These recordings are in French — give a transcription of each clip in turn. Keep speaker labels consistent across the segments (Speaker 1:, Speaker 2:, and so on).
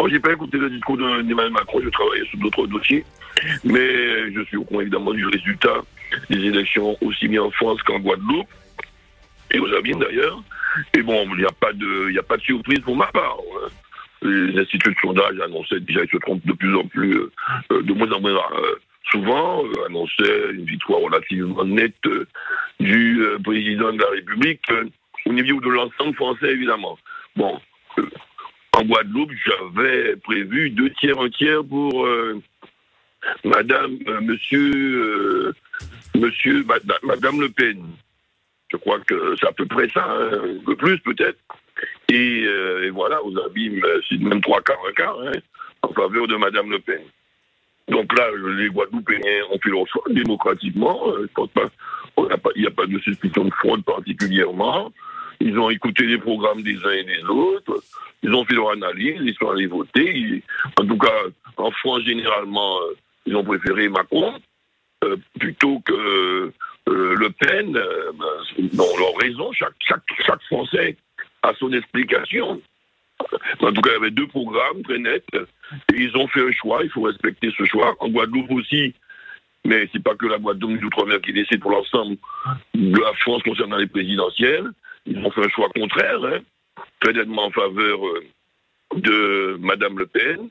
Speaker 1: Alors, j'ai pas écouté le discours d'Emmanuel Macron, je travaillais sur d'autres dossiers, mais je suis au courant évidemment du résultat des élections aussi bien en France qu'en Guadeloupe, et aux Abymes d'ailleurs. Et bon, il n'y a pas de surprise pour ma part. Hein. Les instituts de sondage annonçaient déjà, ils se trompent de plus en plus, de moins en moins souvent, annonçaient une victoire relativement nette du président de la République, au niveau de l'ensemble français évidemment. Bon, en Guadeloupe, j'avais prévu 2 tiers, 1 tiers pour madame Le Pen. Je crois que c'est à peu près ça, hein, un peu plus peut-être. Et voilà, aux Abymes, c'est même 3 quarts, 1 quart, hein, en faveur de madame Le Pen. Donc là, les Guadeloupéens ont fait leur choix démocratiquement. Je pense pas, il n'y a pas de suspicion de fraude particulièrement. Ils ont écouté les programmes des uns et des autres. Ils ont fait leur analyse, ils sont allés voter. En tout cas, en France, généralement, ils ont préféré Macron plutôt que Le Pen. Dans leur raison, chaque Français a son explication. En tout cas, il y avait 2 programmes très nets. Et ils ont fait un choix, il faut respecter ce choix. En Guadeloupe aussi, mais c'est pas que la Guadeloupe d'outre-mer qui décide pour l'ensemble de la France concernant les présidentielles. Ils ont fait un choix contraire, hein, très nettement en faveur de madame Le Pen.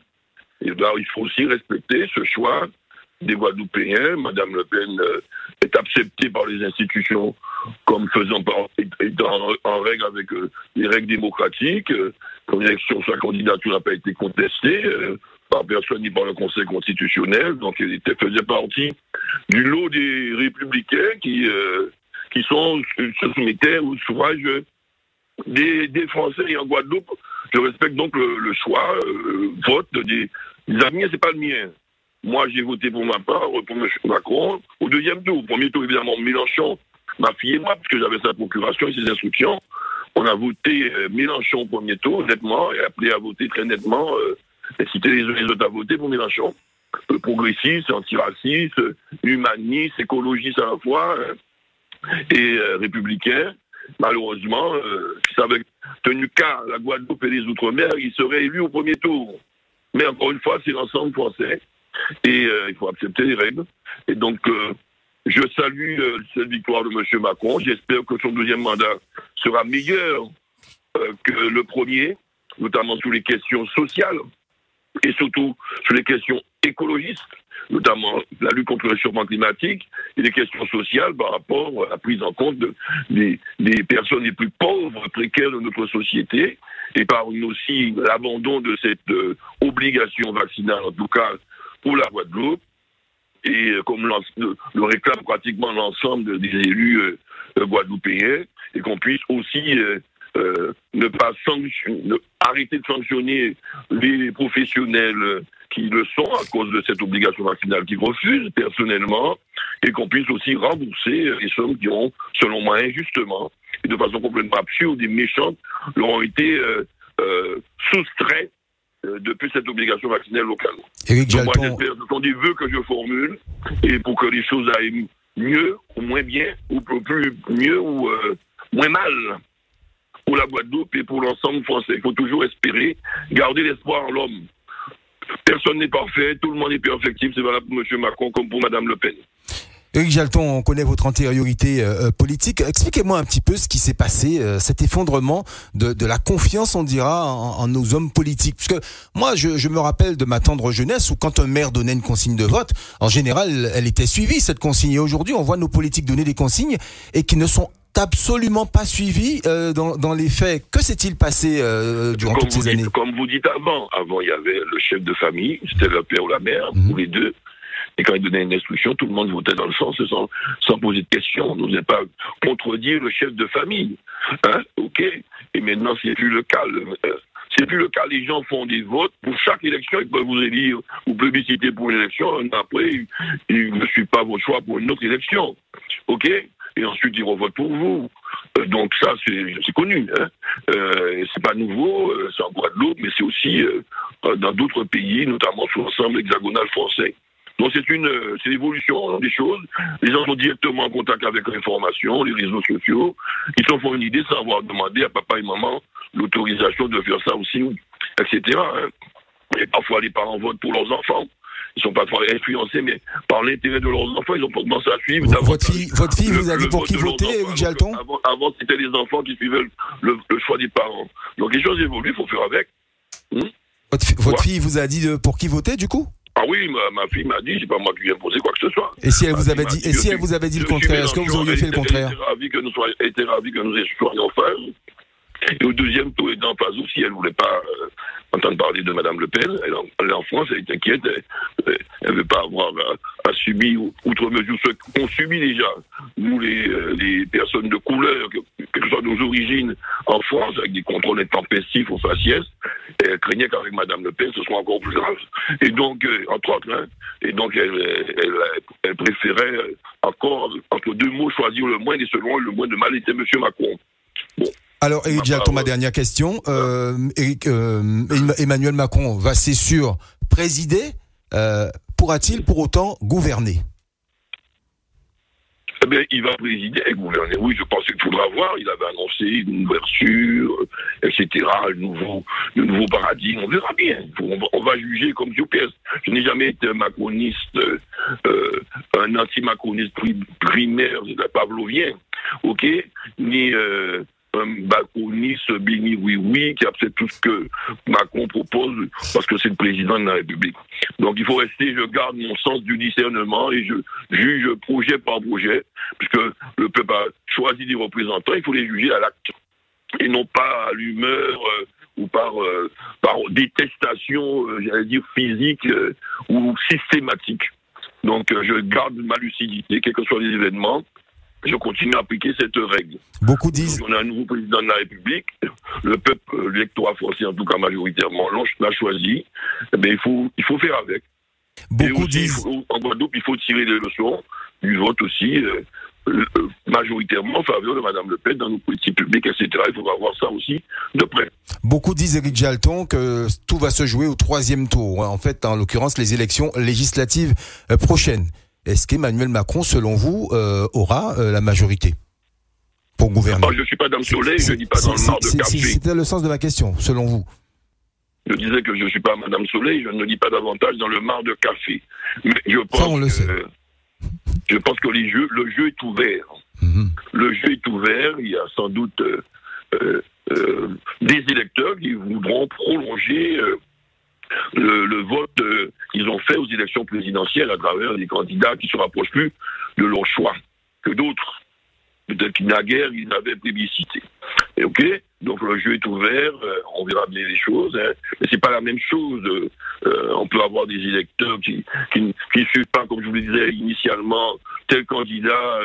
Speaker 1: Et là, il faut aussi respecter ce choix des Guadeloupéens. Madame Le Pen est acceptée par les institutions comme étant en règle avec les règles démocratiques. Son élection, sa candidature n'a pas été contestée par personne ni par le Conseil constitutionnel. Donc, elle faisait partie du lot des républicains qui se soumettaient au suffrage des Français. Et en Guadeloupe, je respecte donc le choix, vote des amis, c'est pas le mien. Moi, j'ai voté pour ma part, pour M. Macron. Au 2e tour, au 1er tour, évidemment, Mélenchon, ma fille et moi, parce que j'avais sa procuration et ses instructions. On a voté Mélenchon au 1er tour, nettement, et appelé à voter très nettement, inciter les autres à voter pour Mélenchon. Progressiste, antiraciste, humaniste, écologiste à la fois, et républicain. Malheureusement, si ça avait tenu cas la Guadeloupe et les Outre-mer, il serait élu au 1er tour. Mais encore une fois, c'est l'ensemble français. Et il faut accepter les règles. Et donc, je salue cette victoire de M. Macron. J'espère que son 2e mandat sera meilleur que le premier, notamment sur les questions sociales et surtout sur les questions écologistes, notamment la lutte contre le réchauffement climatique et les questions sociales par rapport à la prise en compte des personnes les plus pauvres, précaires de notre société, et par aussi l'abandon de cette obligation vaccinale, en tout cas pour la Guadeloupe, et comme le réclame pratiquement l'ensemble des élus guadeloupéens, et qu'on puisse aussi ne pas arrêter de sanctionner les professionnels qui le sont à cause de cette obligation vaccinale qu'ils refusent personnellement, et qu'on puisse aussi rembourser les sommes qui ont, selon moi, injustement, et de façon complètement absurde et méchante, leur ont été soustraits depuis cette obligation vaccinale locale.
Speaker 2: Éric
Speaker 1: Donc moi,
Speaker 2: Jalton...
Speaker 1: j'espère, ce sont des vœux que je formule, et pour que les choses aillent mieux, ou moins bien, ou plus mieux, ou moins mal, pour la Guadeloupe et pour l'ensemble français. Il faut toujours espérer, garder l'espoir en l'homme. Personne n'est parfait, tout le monde est perfectible, c'est valable pour M. Macron comme pour Mme Le Pen.
Speaker 2: Éric Jalton, on connaît votre antériorité politique. Expliquez-moi un petit peu ce qui s'est passé, cet effondrement de la confiance, on dira, en nos hommes politiques. Parce que moi, je me rappelle de ma tendre jeunesse où quand un maire donnait une consigne de vote, en général, elle était suivie, cette consigne. Et aujourd'hui, on voit nos politiques donner des consignes et qui ne sont absolument pas suivies dans les faits. Que s'est-il passé durant toutes ces années?
Speaker 1: Comme vous dites avant, il y avait le chef de famille, c'était le père ou la mère, ou les deux. Et quand il donnait une instruction, tout le monde votait dans le sens sans poser de questions. On n'osait pas contredire le chef de famille. Hein? OK. Et maintenant, c'est plus le cas. C'est plus le cas. Les gens font des votes. Pour chaque élection, ils peuvent vous élire ou plébisciter pour une élection. Après, ils ne suivent pas vos choix pour une autre élection. OK. Et ensuite, ils revotent pour vous. Donc ça, c'est connu. Hein? C'est pas nouveau. C'est en Guadeloupe, mais c'est aussi dans d'autres pays, notamment sur l'ensemble hexagonal français. Donc c'est l'évolution des choses. Les gens sont directement en contact avec l'information, les réseaux sociaux. Ils s'en font une idée sans avoir demandé à papa et maman l'autorisation de faire ça aussi, etc. Hein. Et parfois, les parents votent pour leurs enfants. Ils sont parfois influencés, mais par l'intérêt de leurs enfants, ils ont commencé à suivre.
Speaker 2: Votre fille vous a dit pour qui voter, Éric Jalton?
Speaker 1: Avant, c'était les enfants qui suivaient le choix des parents. Donc les choses évoluent, il faut faire avec.
Speaker 2: Votre fille vous a dit pour qui voter, du coup?
Speaker 1: Ah oui, ma fille m'a dit, c'est pas moi qui lui ai imposé quoi que ce soit.
Speaker 2: Et si elle vous avait dit, le contraire, est-ce que vous auriez fait le contraire?
Speaker 1: Elle était ravie que nous soyons en phase. Et au deuxième tour, étant en phase aussi, elle ne voulait pas entendre parler de Mme Le Pen. Elle est en France, elle est inquiète. Elle ne veut pas avoir à subir, outre mesure, ce qu'on subit déjà, nous, les personnes de couleur, quelles que soient nos origines en France, avec des contrôles intempestifs au faciès. Et elle craignait qu'avec Mme Le Pen, ce soit encore plus grave. Et donc, entre autres, et donc elle préférait encore, entre deux mots, choisir le moins, et selon le moins de mal était M. Macron. Bon.
Speaker 2: Alors, Éric Jalton, ma dernière question. Emmanuel Macron va, c'est sûr, présider. Pourra-t-il pour autant gouverner?
Speaker 1: Eh bien, il va présider et gouverner. Oui, je pense qu'il faudra voir. Il avait annoncé une ouverture, etc., le nouveau paradigme. On verra bien. On va juger comme sur pièce. Je n'ai jamais été un macroniste, un anti-macroniste primaire, pavlovien, ok, ni un macroniste béni oui qui accepte tout ce que Macron propose parce que c'est le président de la République. Donc il faut rester, je garde mon sens du discernement et je juge projet par projet, puisque le peuple a choisi des représentants, il faut les juger à l'acte et non pas à l'humeur ou par détestation, j'allais dire physique ou systématique. Donc je garde ma lucidité, quels que soient les événements. Je continue à appliquer cette règle.
Speaker 2: Beaucoup disent...
Speaker 1: On a un nouveau président de la République. Le peuple, l'électorat français, en tout cas majoritairement, l'a choisi. Mais il faut faire avec.
Speaker 2: Beaucoup
Speaker 1: aussi,
Speaker 2: disent...
Speaker 1: en Guadeloupe, il faut tirer les leçons du vote aussi, majoritairement en faveur de Mme Le Pen dans nos politiques publiques, etc. Il faudra voir ça aussi de près.
Speaker 2: Beaucoup disent, Éric Jalton, que tout va se jouer au 3e tour. En fait, en l'occurrence, les élections législatives prochaines. Est-ce qu'Emmanuel Macron, selon vous, aura la majorité pour gouverner?
Speaker 1: Je ne suis pas Dame Soleil, je ne dis pas dans le mar de café.
Speaker 2: C'était le sens de ma question, selon vous.
Speaker 1: Je disais que je ne suis pas Madame Soleil, je ne dis pas davantage dans le mar de café. Mais je pense
Speaker 2: ça, on le sait.
Speaker 1: Je pense que le jeu est ouvert. Le jeu est ouvert, il y a sans doute des électeurs qui voudront prolonger le vote qu'ils ont fait aux élections présidentielles à travers des candidats qui se rapprochent plus de leur choix que d'autres. Peut-être qu'il naguère, ils avaient plébiscité. Et ok, donc le jeu est ouvert, on verra bien les choses, mais c'est pas la même chose. On peut avoir des électeurs qui ne suivent pas, comme je vous le disais initialement, tel candidat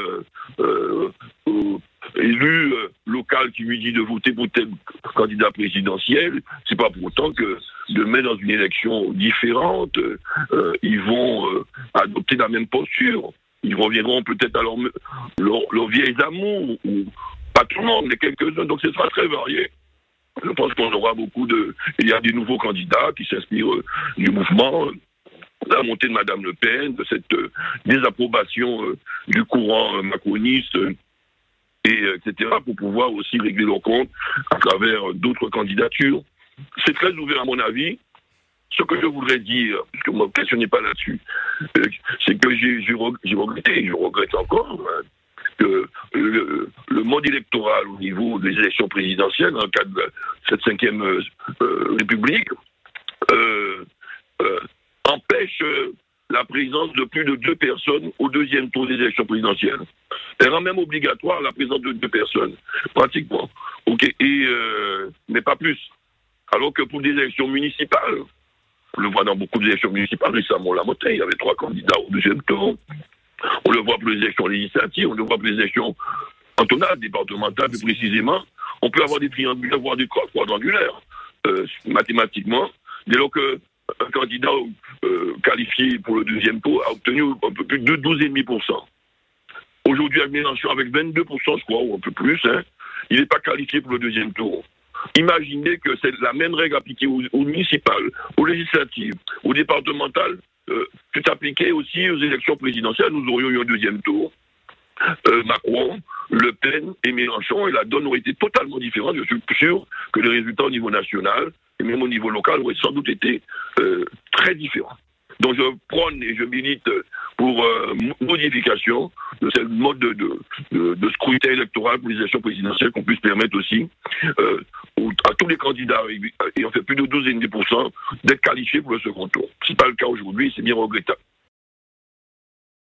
Speaker 1: élu local qui lui dit de voter pour tel candidat présidentiel. C'est pas pour autant que demain, dans une élection différente, ils vont adopter la même posture. Ils reviendront peut-être à leurs vieilles amours, ou pas tout le monde, mais quelques-uns. Donc ce sera très varié. Je pense qu'on aura il y a des nouveaux candidats qui s'inspirent du mouvement, la montée de Mme Le Pen, de cette désapprobation du courant macroniste, etc., pour pouvoir aussi régler leur compte à travers d'autres candidatures. C'est très ouvert à mon avis. Ce que je voudrais dire, puisque vous ne me questionnez pas là-dessus, c'est que j'ai regretté, et je regrette encore, que le mode électoral au niveau des élections présidentielles, dans le cadre de cette 5e République, empêche la présence de plus de 2 personnes au 2e tour des élections présidentielles. Elle rend même obligatoire la présence de 2 personnes, pratiquement. Mais pas plus. Alors que pour des élections municipales, on le voit dans beaucoup d'élections municipales, récemment la montée, il y avait 3 candidats au 2e tour. On le voit pour les élections législatives, on le voit pour les élections cantonales, départementales, plus précisément. On peut avoir des triangulaires, voire des quadrangulaires, mathématiquement, dès lors qu'un candidat qualifié pour le 2e tour a obtenu un peu plus de 12,5%. Aujourd'hui, avec Mélenchon, avec 22%, je crois, ou un peu plus, il n'est pas qualifié pour le 2e tour. Imaginez que c'est la même règle appliquée aux municipales, aux législatives, aux départementales, tout appliqué aussi aux élections présidentielles. Nous aurions eu un 2e tour. Macron, Le Pen et Mélenchon, et la donne aurait été totalement différente. Je suis sûr que les résultats au niveau national et même au niveau local, aurait sans doute été très différent. Donc je prône et je milite pour modification de ce mode de scrutin électoral pour les élections présidentielles, qu'on puisse permettre aussi à tous les candidats ayant fait plus de 12,5% d'être qualifiés pour le second tour. Ce n'est pas le cas aujourd'hui, c'est bien regrettable.